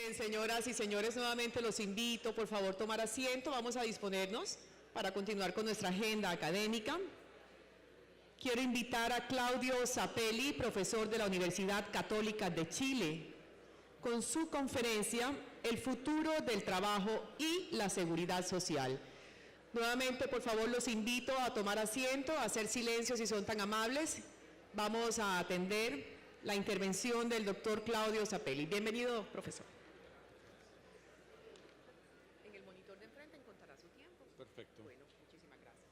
Bien, señoras y señores, nuevamente los invito, por favor, tomar asiento. Vamos a disponernos para continuar con nuestra agenda académica. Quiero invitar a Claudio Zappelli, profesor de la Universidad Católica de Chile, con su conferencia El futuro del trabajo y la seguridad social. Nuevamente, por favor, los invito a tomar asiento, a hacer silencio si son tan amables. Vamos a atender la intervención del doctor Claudio Zappelli. Bienvenido, profesor. En el monitor de enfrente encontrará su tiempo. Perfecto. Bueno, muchísimas gracias.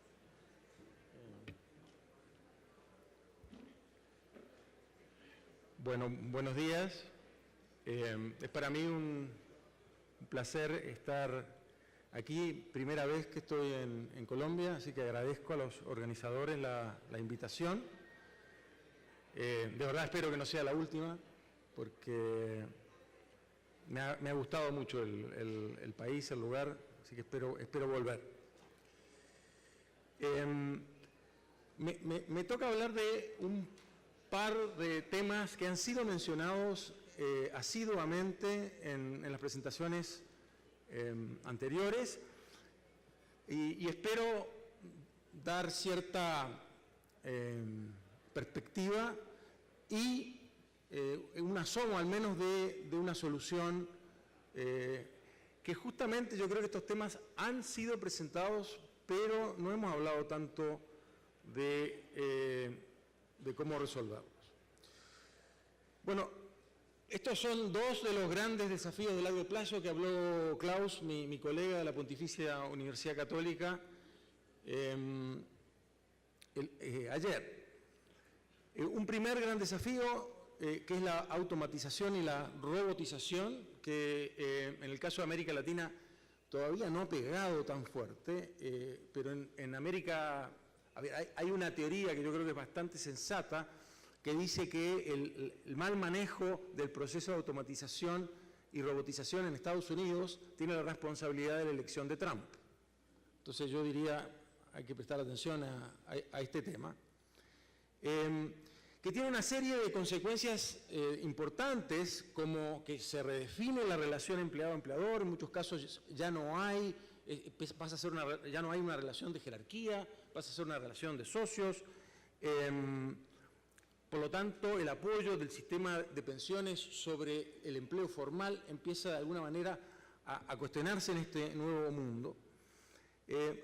Bueno, buenos días. Es para mí un placer estar aquí, primera vez que estoy en Colombia, así que agradezco a los organizadores la invitación. De verdad espero que no sea la última, porque me ha gustado mucho el país, el lugar, así que espero volver. Me toca hablar de un par de temas que han sido mencionados asiduamente en las presentaciones anteriores y espero dar cierta perspectiva y un asomo al menos de una solución que justamente yo creo que estos temas han sido presentados, pero no hemos hablado tanto de cómo resolverlos. Bueno, estos son dos de los grandes desafíos de largo plazo que habló Klaus, mi colega de la Pontificia Universidad Católica, ayer. Un primer gran desafío que es la automatización y la robotización, que en el caso de América Latina todavía no ha pegado tan fuerte, pero en América hay una teoría que yo creo que es bastante sensata, que dice que el mal manejo del proceso de automatización y robotización en Estados Unidos tiene la responsabilidad de la elección de Trump. Entonces yo diría, hay que prestar atención a este tema, que tiene una serie de consecuencias importantes, como que se redefine la relación empleado-empleador, en muchos casos ya no hay, ya no hay una relación de jerarquía, pasa a ser una relación de socios. Por lo tanto, el apoyo del sistema de pensiones sobre el empleo formal empieza de alguna manera a cuestionarse en este nuevo mundo.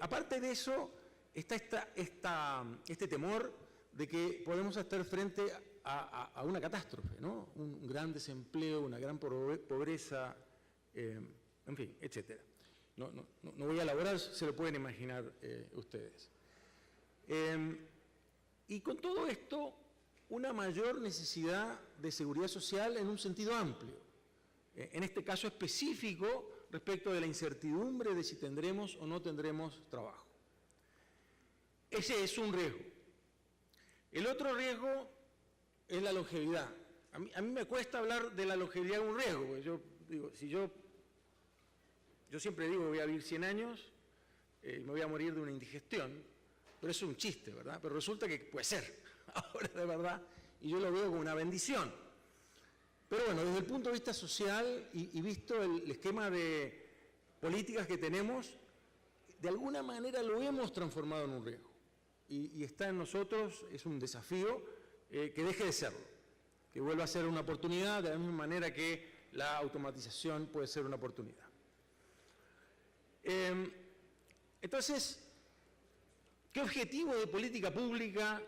Aparte de eso, está este temor de que podemos estar frente a una catástrofe, ¿no? Un gran desempleo, una gran pobreza, en fin, etc. No voy a elaborar, se lo pueden imaginar ustedes. Y con todo esto, una mayor necesidad de seguridad social en un sentido amplio. En este caso específico, respecto de la incertidumbre de si tendremos o no tendremos trabajo. Ese es un riesgo. El otro riesgo es la longevidad. A mí me cuesta hablar de la longevidad de un riesgo, porque yo digo, yo siempre digo que voy a vivir 100 años y me voy a morir de una indigestión, pero eso es un chiste, ¿verdad? Pero resulta que puede ser, ahora de verdad, y yo lo veo como una bendición. Pero bueno, desde el punto de vista social y visto el esquema de políticas que tenemos, de alguna manera lo hemos transformado en un riesgo. Y está en nosotros, es un desafío que deje de serlo, que vuelva a ser una oportunidad, de la misma manera que la automatización puede ser una oportunidad. Entonces, ¿qué objetivo de política pública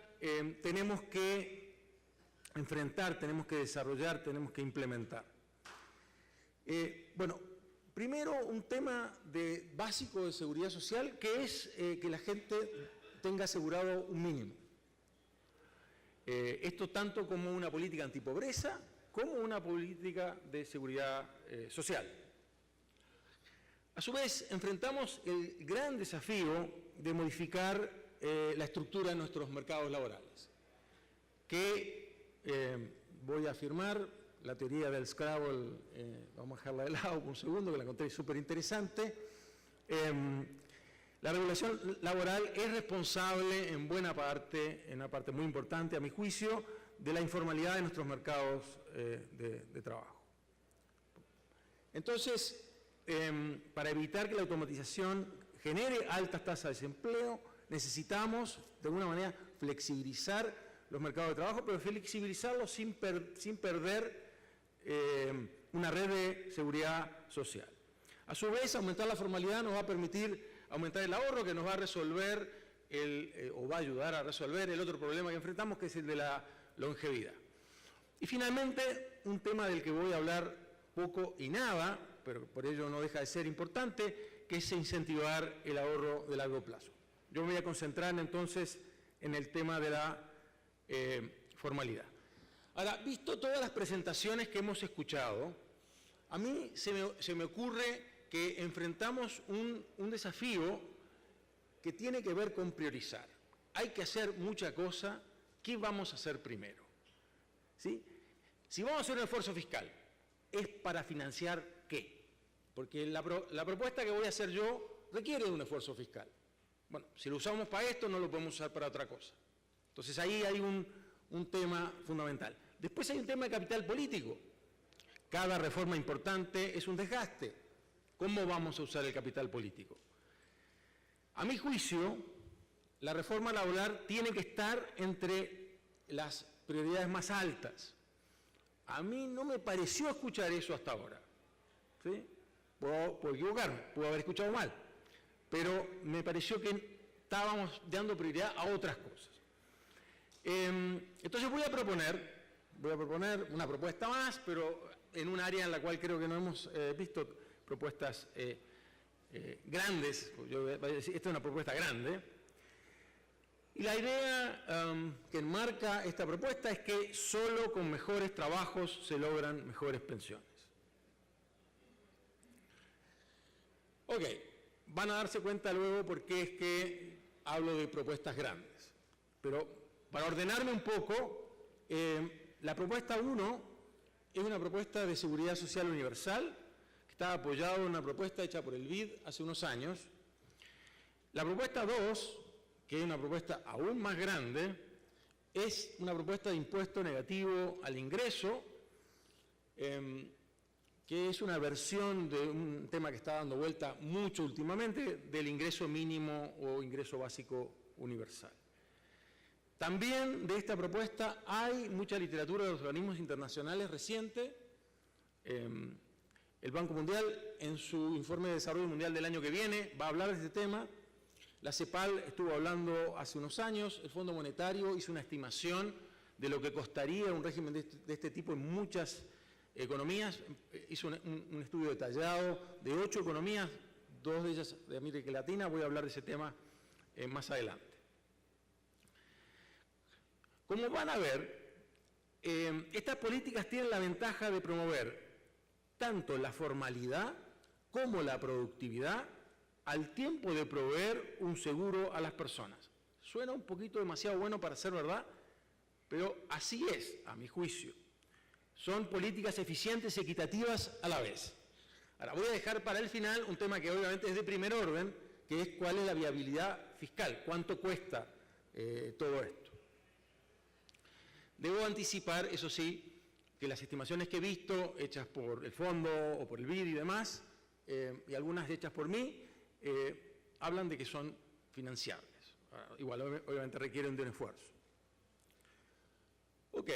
tenemos que enfrentar, tenemos que desarrollar, tenemos que implementar? Bueno, primero un tema básico de seguridad social, que es que la gente tenga asegurado un mínimo. Esto tanto como una política antipobreza, como una política de seguridad social. A su vez, enfrentamos el gran desafío de modificar la estructura de nuestros mercados laborales, que voy a afirmar, la teoría del Scrabble, vamos a dejarla de lado por un segundo, que la encontré súper interesante. La regulación laboral es responsable en buena parte, en una parte muy importante a mi juicio, de la informalidad de nuestros mercados de trabajo. Entonces, para evitar que la automatización genere altas tasas de desempleo, necesitamos, de alguna manera, flexibilizar los mercados de trabajo, pero flexibilizarlos sin perder una red de seguridad social. A su vez, aumentar la formalidad nos va a permitir aumentar el ahorro, que nos va a resolver o va a ayudar a resolver el otro problema que enfrentamos, que es el de la longevidad. Y finalmente, un tema del que voy a hablar poco y nada, pero por ello no deja de ser importante, que es incentivar el ahorro de largo plazo. Yo me voy a concentrar entonces en el tema de la formalidad. Ahora, visto todas las presentaciones que hemos escuchado, a mí se me ocurre que enfrentamos un desafío que tiene que ver con priorizar. Hay que hacer mucha cosa. ¿Qué vamos a hacer primero? ¿Sí? Si vamos a hacer un esfuerzo fiscal, ¿es para financiar qué? Porque la propuesta que voy a hacer yo requiere de un esfuerzo fiscal. Bueno, si lo usamos para esto, no lo podemos usar para otra cosa. Entonces ahí hay un tema fundamental. Después hay un tema de capital político. Cada reforma importante es un desgaste. ¿Cómo vamos a usar el capital político? A mi juicio, la reforma laboral tiene que estar entre las prioridades más altas. A mí no me pareció escuchar eso hasta ahora. ¿Sí? Puedo equivocarme, puedo haber escuchado mal, pero me pareció que estábamos dando prioridad a otras cosas. Entonces voy a proponer una propuesta más, pero en un área en la cual creo que no hemos visto propuestas grandes. Esta es una propuesta grande. Y la idea que enmarca esta propuesta es que solo con mejores trabajos se logran mejores pensiones. Ok, van a darse cuenta luego por qué es que hablo de propuestas grandes. Pero para ordenarme un poco, la propuesta 1 es una propuesta de seguridad social universal, que está apoyada en una propuesta hecha por el BID hace unos años. La propuesta 2, que es una propuesta aún más grande, es una propuesta de impuesto negativo al ingreso, que es una versión de un tema que está dando vuelta mucho últimamente, del ingreso mínimo o ingreso básico universal. También de esta propuesta hay mucha literatura de los organismos internacionales reciente. El Banco Mundial, en su informe de desarrollo mundial del año que viene, va a hablar de este tema. La CEPAL estuvo hablando hace unos años. El Fondo Monetario hizo una estimación de lo que costaría un régimen de este tipo en muchas economías. Hizo un estudio detallado de 8 economías, 2 de ellas de América Latina. Voy a hablar de ese tema más adelante. Como van a ver, estas políticas tienen la ventaja de promover tanto la formalidad como la productividad al tiempo de proveer un seguro a las personas. Suena un poquito demasiado bueno para ser verdad, pero así es, a mi juicio. Son políticas eficientes y equitativas a la vez. Ahora, voy a dejar para el final un tema que obviamente es de primer orden, que es cuál es la viabilidad fiscal, cuánto cuesta todo esto. Debo anticipar, eso sí, que las estimaciones que he visto, hechas por el Fondo o por el BID y demás, y algunas hechas por mí, hablan de que son financiables. Igual, obviamente, requieren de un esfuerzo. Ok,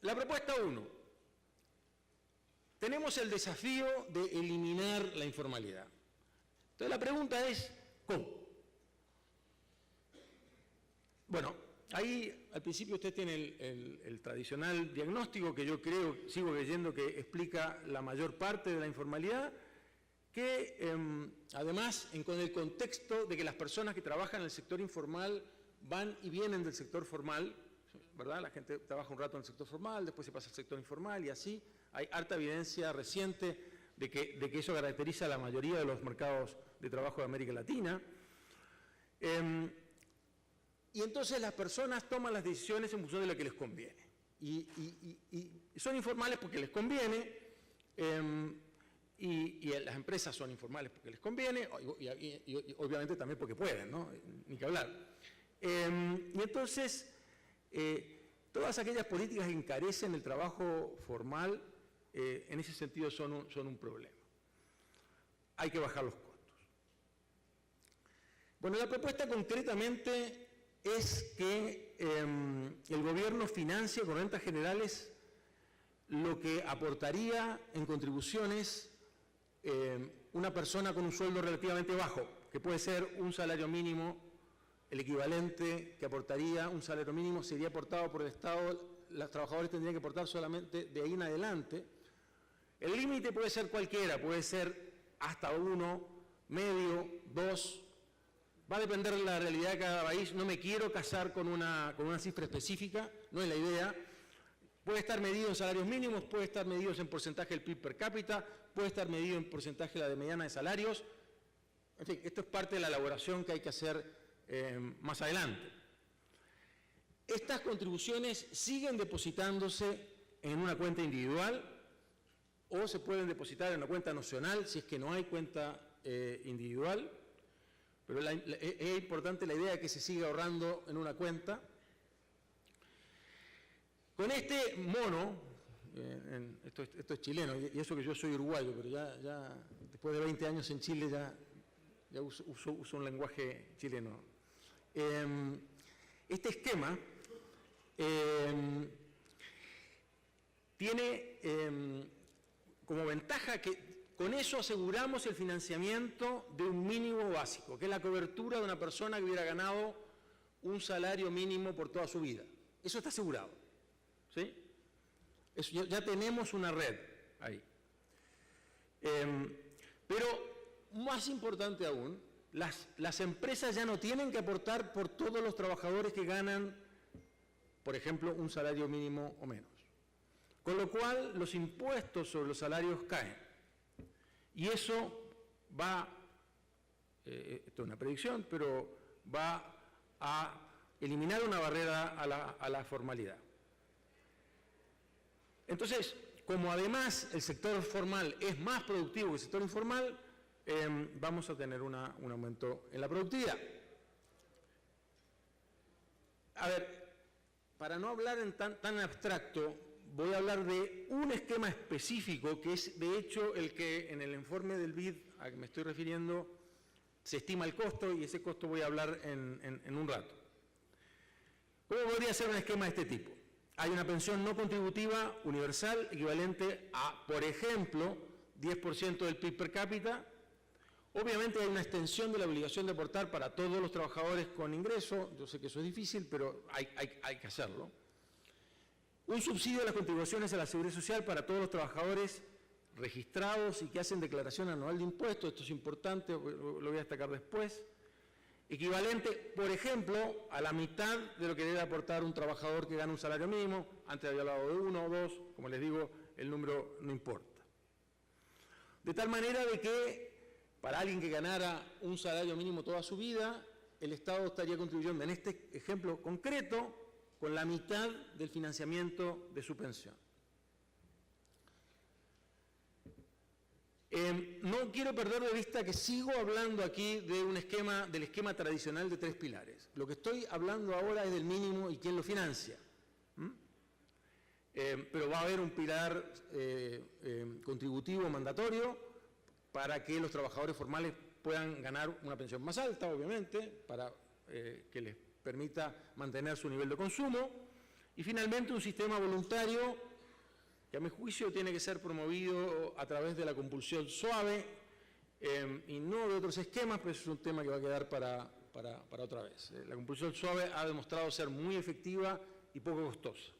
la propuesta 1. Tenemos el desafío de eliminar la informalidad. Entonces, la pregunta es, ¿cómo? Bueno, ahí al principio usted tiene el tradicional diagnóstico que yo sigo creyendo que explica la mayor parte de la informalidad, que además con el contexto de que las personas que trabajan en el sector informal van y vienen del sector formal, ¿verdad? La gente trabaja un rato en el sector formal, después se pasa al sector informal y así. Hay harta evidencia reciente de que eso caracteriza a la mayoría de los mercados de trabajo de América Latina. Y entonces las personas toman las decisiones en función de lo que les conviene. Y son informales porque les conviene, y las empresas son informales porque les conviene, y obviamente también porque pueden, ¿no? Ni que hablar. Y entonces, todas aquellas políticas que encarecen el trabajo formal, en ese sentido son un problema. hay que bajar los costos. Bueno, la propuesta concretamente es que el gobierno financie con rentas generales lo que aportaría en contribuciones una persona con un sueldo relativamente bajo, que puede ser un salario mínimo, el equivalente que aportaría un salario mínimo sería aportado por el Estado, los trabajadores tendrían que aportar solamente de ahí en adelante. El límite puede ser cualquiera, puede ser hasta 1, medio, 2, va a depender de la realidad de cada país. No me quiero casar con una cifra específica, no es la idea. Puede estar medido en salarios mínimos, puede estar medido en porcentaje del PIB per cápita, puede estar medido en porcentaje de la de mediana de salarios. En fin, esto es parte de la elaboración que hay que hacer más adelante. Estas contribuciones siguen depositándose en una cuenta individual o se pueden depositar en una cuenta nacional si es que no hay cuenta individual, pero es importante la idea de que se siga ahorrando en una cuenta. Con este mono, esto es chileno, y eso que yo soy uruguayo, pero ya después de 20 años en Chile ya uso un lenguaje chileno. Este esquema tiene como ventaja que con eso aseguramos el financiamiento de un mínimo básico, que es la cobertura de una persona que hubiera ganado un salario mínimo por toda su vida. Eso está asegurado, ¿sí? Eso, ya tenemos una red ahí. Pero más importante aún, las empresas ya no tienen que aportar por todos los trabajadores que ganan, por ejemplo, un salario mínimo o menos. Con lo cual, los impuestos sobre los salarios caen. Y eso va, esto es una predicción, pero va a eliminar una barrera a la formalidad. Entonces, como además el sector formal es más productivo que el sector informal, vamos a tener un aumento en la productividad. A ver, para no hablar en tan abstracto, voy a hablar de un esquema específico que es, de hecho, el que en el informe del BID al que me estoy refiriendo se estima el costo, y ese costo voy a hablar en un rato. ¿Cómo podría ser un esquema de este tipo? Hay una pensión no contributiva universal equivalente a, por ejemplo, 10% del PIB per cápita. Obviamente hay una extensión de la obligación de aportar para todos los trabajadores con ingreso. Yo sé que eso es difícil, pero hay que hacerlo. Un subsidio de las contribuciones a la Seguridad Social para todos los trabajadores registrados y que hacen declaración anual de impuestos. Esto es importante, lo voy a destacar después. Equivalente, por ejemplo, a la mitad de lo que debe aportar un trabajador que gana un salario mínimo. Antes había hablado de 1 o 2, como les digo, el número no importa. De tal manera de que para alguien que ganara un salario mínimo toda su vida, el Estado estaría contribuyendo, en este ejemplo concreto, con la mitad del financiamiento de su pensión. No quiero perder de vista que sigo hablando aquí de del esquema tradicional de 3 pilares. Lo que estoy hablando ahora es del mínimo y quién lo financia. Pero va a haber un pilar contributivo mandatorio para que los trabajadores formales puedan ganar una pensión más alta, obviamente, para que les permita mantener su nivel de consumo. Y finalmente un sistema voluntario que a mi juicio tiene que ser promovido a través de la compulsión suave y no de otros esquemas, pero eso es un tema que va a quedar para otra vez. La compulsión suave ha demostrado ser muy efectiva y poco costosa.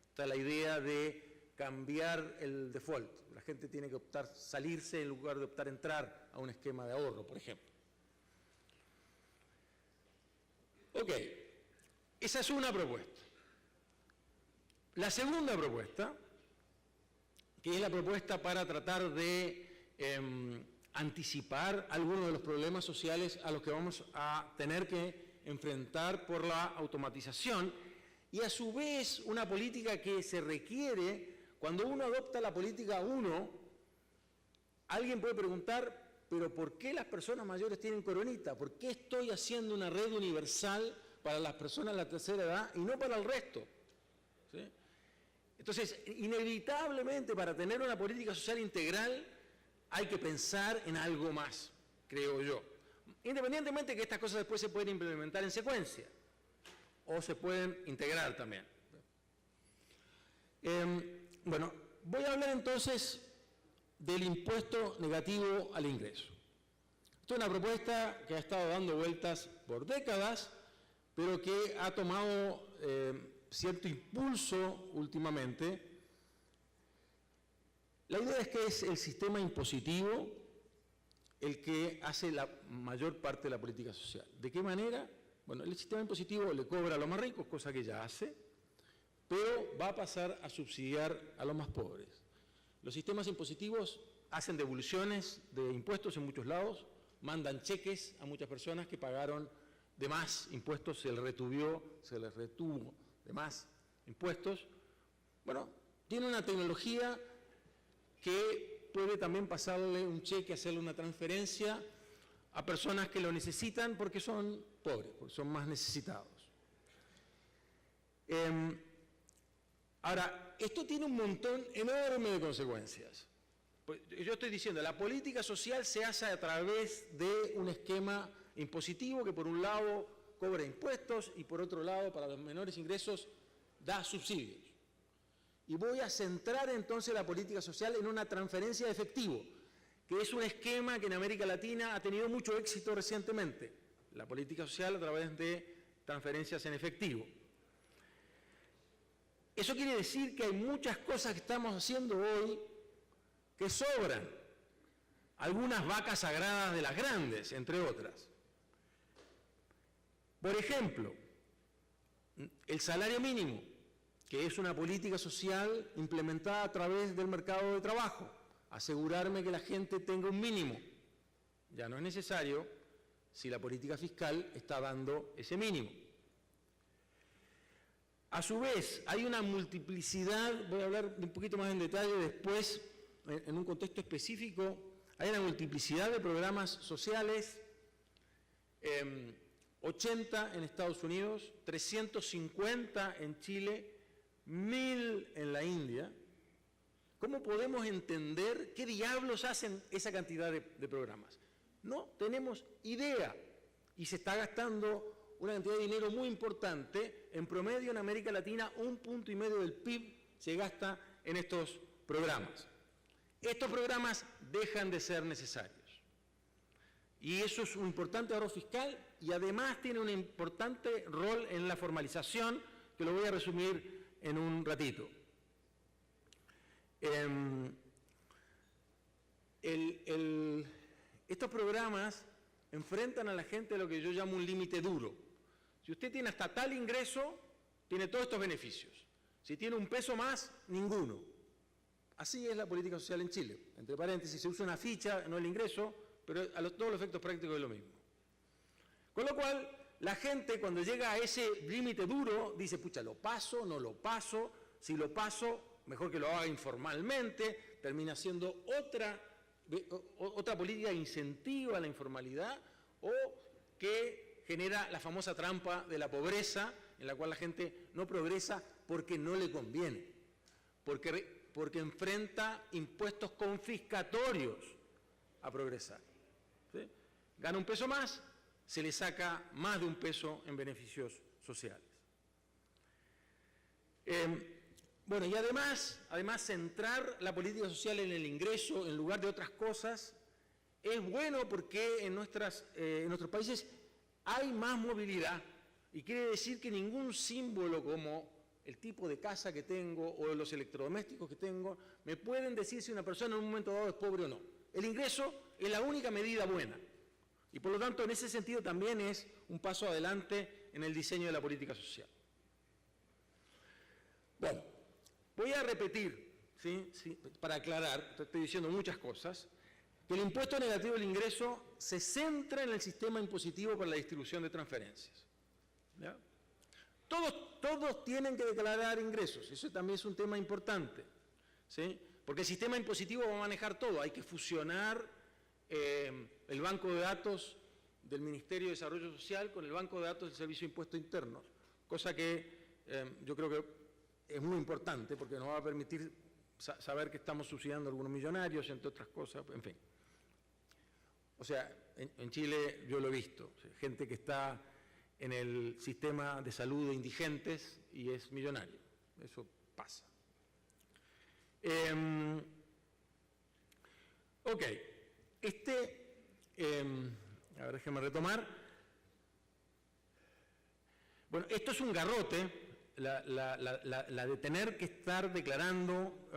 Está la idea de cambiar el default. La gente tiene que optar salirse en lugar de optar entrar a un esquema de ahorro, por ejemplo. Ok, esa es una propuesta. La segunda propuesta, que es la propuesta para tratar de anticipar algunos de los problemas sociales a los que vamos a tener que enfrentar por la automatización, y a su vez una política que se requiere cuando uno adopta la política 1. Alguien puede preguntar, pero ¿por qué las personas mayores tienen coronita? ¿Por qué estoy haciendo una red universal para las personas de la tercera edad y no para el resto? ¿Sí? Entonces, inevitablemente, para tener una política social integral, hay que pensar en algo más, creo yo. Independientemente de que estas cosas después se pueden implementar en secuencia, o se pueden integrar también. Bueno, voy a hablar entonces del impuesto negativo al ingreso. Esto es una propuesta que ha estado dando vueltas por décadas, pero que ha tomado cierto impulso últimamente. La idea es que es el sistema impositivo el que hace la mayor parte de la política social. ¿De qué manera? Bueno, el sistema impositivo le cobra a los más ricos, cosa que ya hace, pero va a pasar a subsidiar a los más pobres. Los sistemas impositivos hacen devoluciones de impuestos en muchos lados, mandan cheques a muchas personas que pagaron de más impuestos, se les retuvo de más impuestos. Bueno, tiene una tecnología que puede también pasarle un cheque, hacerle una transferencia a personas que lo necesitan porque son pobres, porque son más necesitados. Ahora, esto tiene un montón enorme de consecuencias. Pues yo estoy diciendo, la política social se hace a través de un esquema impositivo que por un lado cobra impuestos y por otro lado, para los menores ingresos, da subsidios. Y voy a centrar entonces la política social en una transferencia de efectivo, que es un esquema que en América Latina ha tenido mucho éxito recientemente. La política social a través de transferencias en efectivo. Eso quiere decir que hay muchas cosas que estamos haciendo hoy que sobran. Algunas vacas sagradas de las grandes, entre otras. Por ejemplo, el salario mínimo, que es una política social implementada a través del mercado de trabajo. Asegurarme que la gente tenga un mínimo. Ya no es necesario si la política fiscal está dando ese mínimo. A su vez, hay una multiplicidad, voy a hablar un poquito más en detalle después, en un contexto específico, hay una multiplicidad de programas sociales, 80 en Estados Unidos, 350 en Chile, 1000 en la India. ¿Cómo podemos entender qué diablos hacen esa cantidad de programas? No tenemos idea y se está gastando una cantidad de dinero muy importante. En promedio en América Latina 1,5 puntos del PIB se gasta en estos programas. Estos programas dejan de ser necesarios. Y eso es un importante ahorro fiscal y además tiene un importante rol en la formalización, que lo voy a resumir en un ratito. Estos programas enfrentan a la gente a lo que yo llamo un límite duro. Si usted tiene hasta tal ingreso, tiene todos estos beneficios. Si tiene un peso más, ninguno. Así es la política social en Chile. Entre paréntesis, se usa una ficha, no el ingreso, pero a todos los efectos prácticos es lo mismo. Con lo cual, la gente cuando llega a ese límite duro, dice, pucha, ¿lo paso? ¿No lo paso? Si lo paso, mejor que lo haga informalmente, termina siendo otra política que incentiva a la informalidad o que genera la famosa trampa de la pobreza, en la cual la gente no progresa porque no le conviene, porque enfrenta impuestos confiscatorios a progresar. ¿Sí? Gana un peso más, se le saca más de un peso en beneficios sociales. Bueno, y además centrar la política social en el ingreso en lugar de otras cosas es bueno porque en nuestros países hay más movilidad y quiere decir que ningún símbolo como el tipo de casa que tengo o los electrodomésticos que tengo me pueden decir si una persona en un momento dado es pobre o no. El ingreso es la única medida buena y por lo tanto en ese sentido también es un paso adelante en el diseño de la política social. Bueno, voy a repetir, ¿sí? Para aclarar, estoy diciendo muchas cosas, que el impuesto negativo al ingreso se centra en el sistema impositivo para la distribución de transferencias. ¿Ya? Todos tienen que declarar ingresos, eso también es un tema importante, ¿sí? Porque el sistema impositivo va a manejar todo, hay que fusionar el banco de datos del Ministerio de Desarrollo Social con el banco de datos del Servicio de Impuestos Internos, cosa que yo creo que es muy importante porque nos va a permitir saber que estamos subsidiando a algunos millonarios, entre otras cosas, en fin. O sea, en Chile yo lo he visto, o sea, gente que está en el sistema de salud de indigentes y es millonario. Eso pasa. Ok, a ver, déjeme retomar. Bueno, esto es un garrote, la de tener que estar declarando,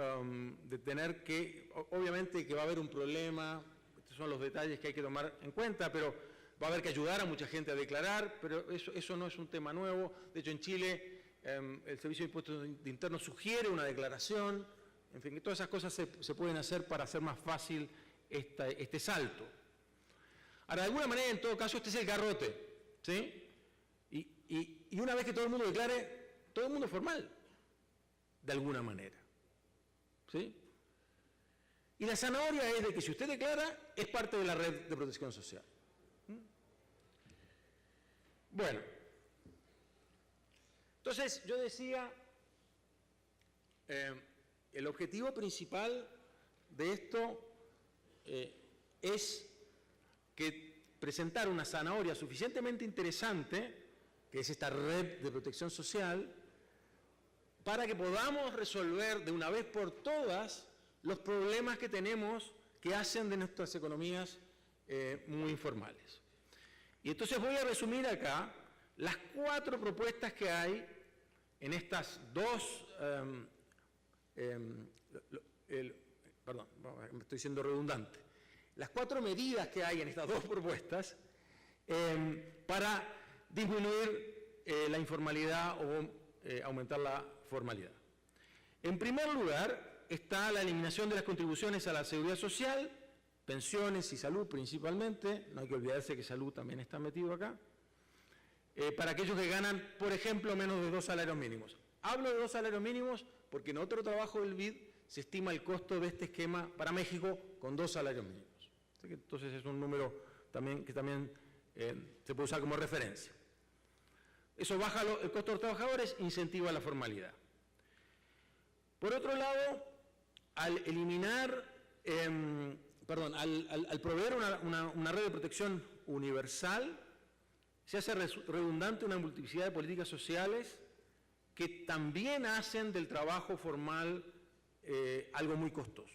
de tener que, obviamente que va a haber un problema, estos son los detalles que hay que tomar en cuenta, pero va a haber que ayudar a mucha gente a declarar, pero eso no es un tema nuevo. De hecho, en Chile, el Servicio de Impuestos Internos sugiere una declaración, en fin, que todas esas cosas se pueden hacer para hacer más fácil este salto. Ahora, de alguna manera, en todo caso, este es el garrote, ¿sí? Y una vez que todo el mundo declare, todo el mundo es formal, de alguna manera, ¿sí? Y la zanahoria es de que si usted declara, es parte de la red de protección social. Bueno, entonces yo decía, el objetivo principal de esto es que presentar una zanahoria suficientemente interesante, que es esta red de protección social, para que podamos resolver de una vez por todas los problemas que tenemos que hacen de nuestras economías muy informales. Y entonces voy a resumir acá las 4 propuestas que hay en estas dos, perdón, estoy siendo redundante, las 4 medidas que hay en estas 2 propuestas para disminuir la informalidad o aumentar la formalidad. En primer lugar está la eliminación de las contribuciones a la seguridad social, pensiones y salud principalmente, no hay que olvidarse que salud también está metido acá, para aquellos que ganan, por ejemplo, menos de 2 salarios mínimos. Hablo de 2 salarios mínimos porque en otro trabajo del BID se estima el costo de este esquema para México con 2 salarios mínimos. Entonces es un número también que también se puede usar como referencia. Eso baja el costo de los trabajadores, incentiva la formalidad. Por otro lado, al eliminar, al proveer una red de protección universal, se hace redundante una multiplicidad de políticas sociales que también hacen del trabajo formal algo muy costoso.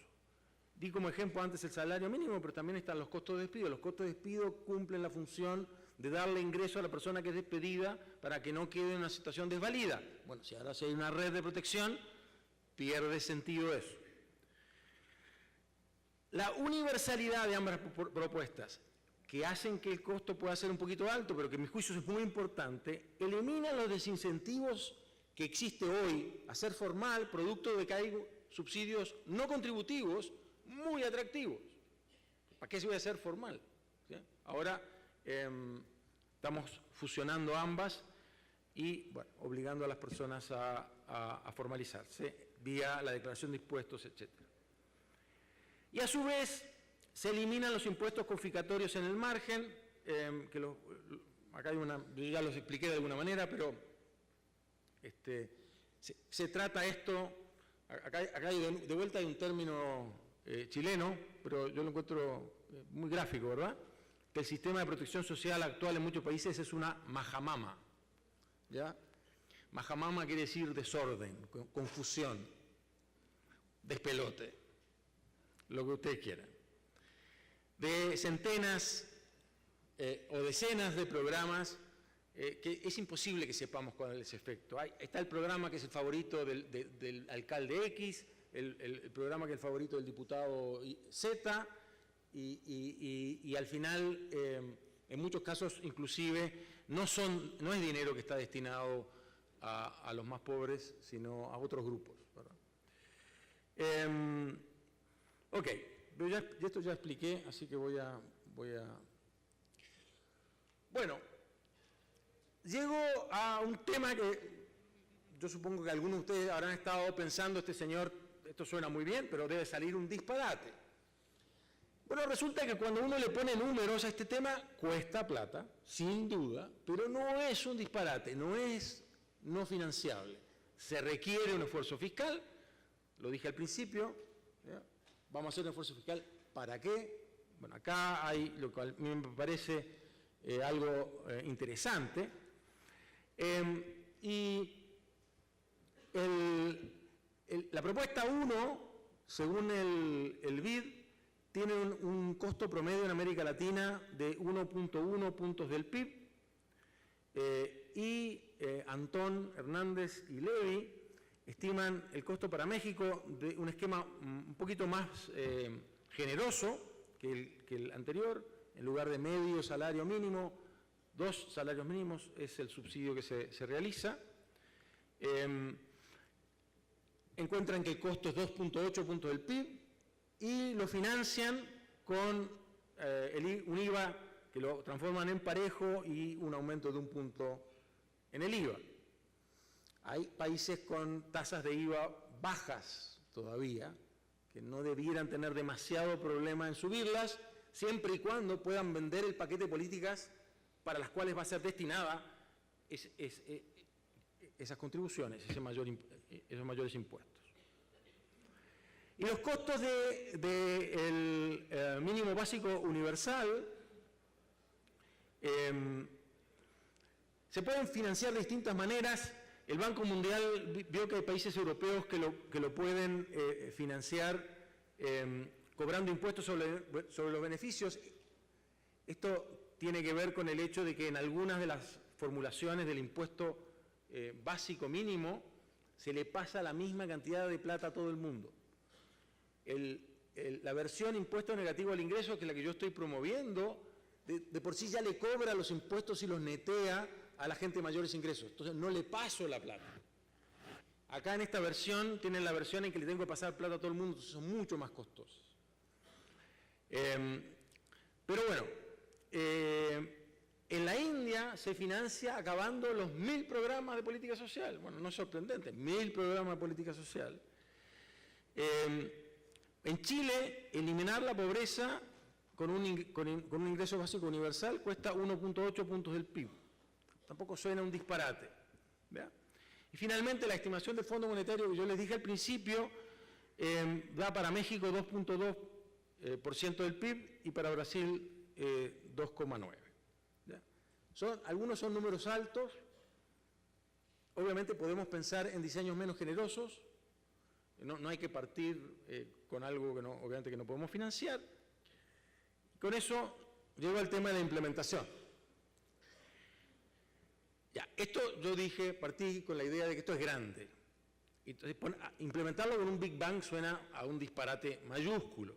Di como ejemplo antes el salario mínimo, pero también están los costos de despido. Los costos de despido cumplen la función de darle ingreso a la persona que es despedida para que no quede en una situación desvalida. Bueno, si ahora hay una red de protección, pierde sentido eso. La universalidad de ambas propuestas, que hacen que el costo pueda ser un poquito alto, pero que en mis juicios es muy importante, eliminan los desincentivos que existe hoy a ser formal, producto de que hay subsidios no contributivos muy atractivos. ¿Para qué se va a hacer formal? ¿Sí? Ahora estamos fusionando ambas y bueno, obligando a las personas a formalizarse vía la declaración de impuestos, etc. Y a su vez se eliminan los impuestos confiscatorios en el margen, acá hay yo ya los expliqué de alguna manera, pero se trata esto, acá hay de vuelta hay un término chileno, pero yo lo encuentro muy gráfico, ¿verdad? Que el sistema de protección social actual en muchos países es una majamama, ¿ya? Majamama quiere decir desorden, confusión, despelote, lo que ustedes quieran. De centenas o decenas de programas que es imposible que sepamos cuál es el efecto. Está el programa que es el favorito del alcalde X, el programa que es el favorito del diputado Z, y al final, en muchos casos, inclusive, no es dinero que está destinado a los más pobres, sino a otros grupos, ¿verdad? Ok, esto ya expliqué, así que voy a... Bueno, llego a un tema que yo supongo que algunos de ustedes habrán estado pensando, este señor, esto suena muy bien, pero debe salir un disparate. Bueno, resulta que cuando uno le pone números a este tema, cuesta plata, sin duda, pero no es un disparate, no es no financiable. Se requiere un esfuerzo fiscal, lo dije al principio, ¿ya? Vamos a hacer un esfuerzo fiscal, ¿para qué? Bueno, acá hay lo cual a mí me parece algo interesante. La propuesta 1, según el BID, tiene un costo promedio en América Latina de 1.1 puntos del PIB, Antón, Hernández y Levy estiman el costo para México de un esquema un poquito más generoso que el anterior. En lugar de medio salario mínimo, 2 salarios mínimos es el subsidio que se realiza. Encuentran que el costo es 2.8 puntos del PIB y lo financian con un IVA que lo transforman en parejo y un aumento de 1 punto en el IVA. Hay países con tasas de IVA bajas todavía, que no debieran tener demasiado problema en subirlas, siempre y cuando puedan vender el paquete de políticas para las cuales va a ser destinada esas contribuciones, esos mayores impuestos. Y los costos del mínimo básico universal se pueden financiar de distintas maneras. El Banco Mundial vio que hay países europeos que lo pueden financiar cobrando impuestos sobre los beneficios. Esto tiene que ver con el hecho de que en algunas de las formulaciones del impuesto básico mínimo se le pasa la misma cantidad de plata a todo el mundo. La versión impuesto negativo al ingreso, que es la que yo estoy promoviendo, de por sí ya le cobra los impuestos y los netea a la gente de mayores ingresos. Entonces no le paso la plata. Acá en esta versión tienen la versión en que le tengo que pasar plata a todo el mundo, entonces son mucho más costosos. Pero bueno, en la India se financia acabando los 1000 programas de política social. Bueno, no es sorprendente, 1000 programas de política social. En Chile, eliminar la pobreza con un ingreso básico universal cuesta 1.8 puntos del PIB. Tampoco suena un disparate. ¿Verdad? Y finalmente, la estimación del Fondo Monetario que yo les dije al principio da para México 2.2% del PIB y para Brasil 2,9%. Algunos son números altos. Obviamente podemos pensar en diseños menos generosos. No hay que partir con algo que obviamente que no podemos financiar. Con eso llego al tema de la implementación. Ya, esto yo partí con la idea de que esto es grande. Entonces, implementarlo con un Big Bang suena a un disparate mayúsculo.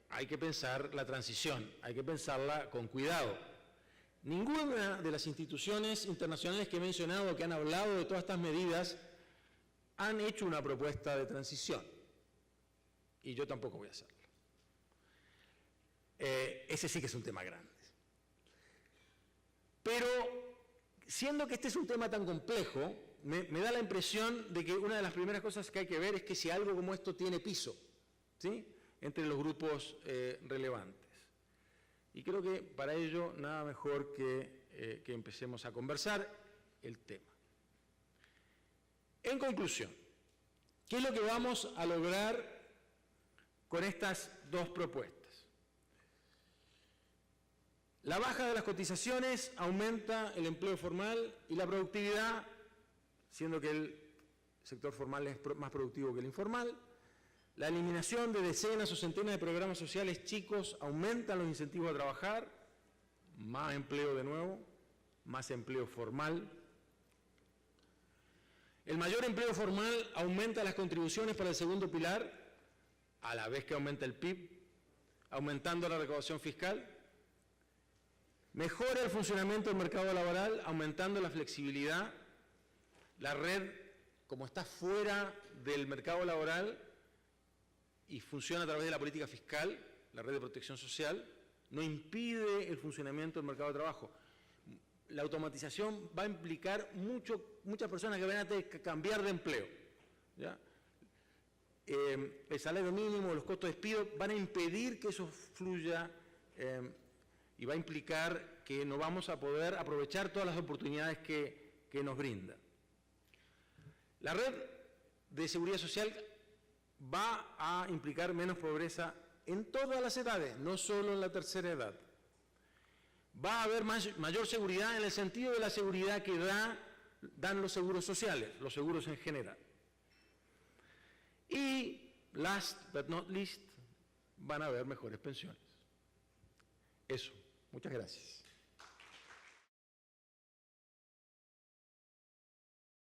Hay que pensar la transición, hay que pensarla con cuidado. Ninguna de las instituciones internacionales que he mencionado, que han hablado de todas estas medidas, han hecho una propuesta de transición. Y yo tampoco voy a hacerlo. Ese sí que es un tema grande. Pero, siendo que este es un tema tan complejo, me da la impresión de que una de las primeras cosas que hay que ver es que si algo como esto tiene piso, ¿sí?, entre los grupos relevantes. Y creo que para ello nada mejor que empecemos a conversar el tema. En conclusión, ¿qué es lo que vamos a lograr con estas dos propuestas? La baja de las cotizaciones aumenta el empleo formal y la productividad, siendo que el sector formal es más productivo que el informal. La eliminación de decenas o centenas de programas sociales chicos aumenta los incentivos a trabajar, más empleo de nuevo, más empleo formal. El mayor empleo formal aumenta las contribuciones para el segundo pilar, a la vez que aumenta el PIB, aumentando la recaudación fiscal. Mejora el funcionamiento del mercado laboral, aumentando la flexibilidad. La red, como está fuera del mercado laboral y funciona a través de la política fiscal, la red de protección social, no impide el funcionamiento del mercado de trabajo. La automatización va a implicar muchas personas que van a tener que cambiar de empleo, ¿ya? El salario mínimo, los costos de despido van a impedir que eso fluya y va a implicar que no vamos a poder aprovechar todas las oportunidades que nos brinda. La red de seguridad social va a implicar menos pobreza en todas las edades, no solo en la tercera edad. Va a haber mayor seguridad en el sentido de la seguridad que dan los seguros sociales, los seguros en general. Y, last but not least, van a haber mejores pensiones. Eso. Muchas gracias.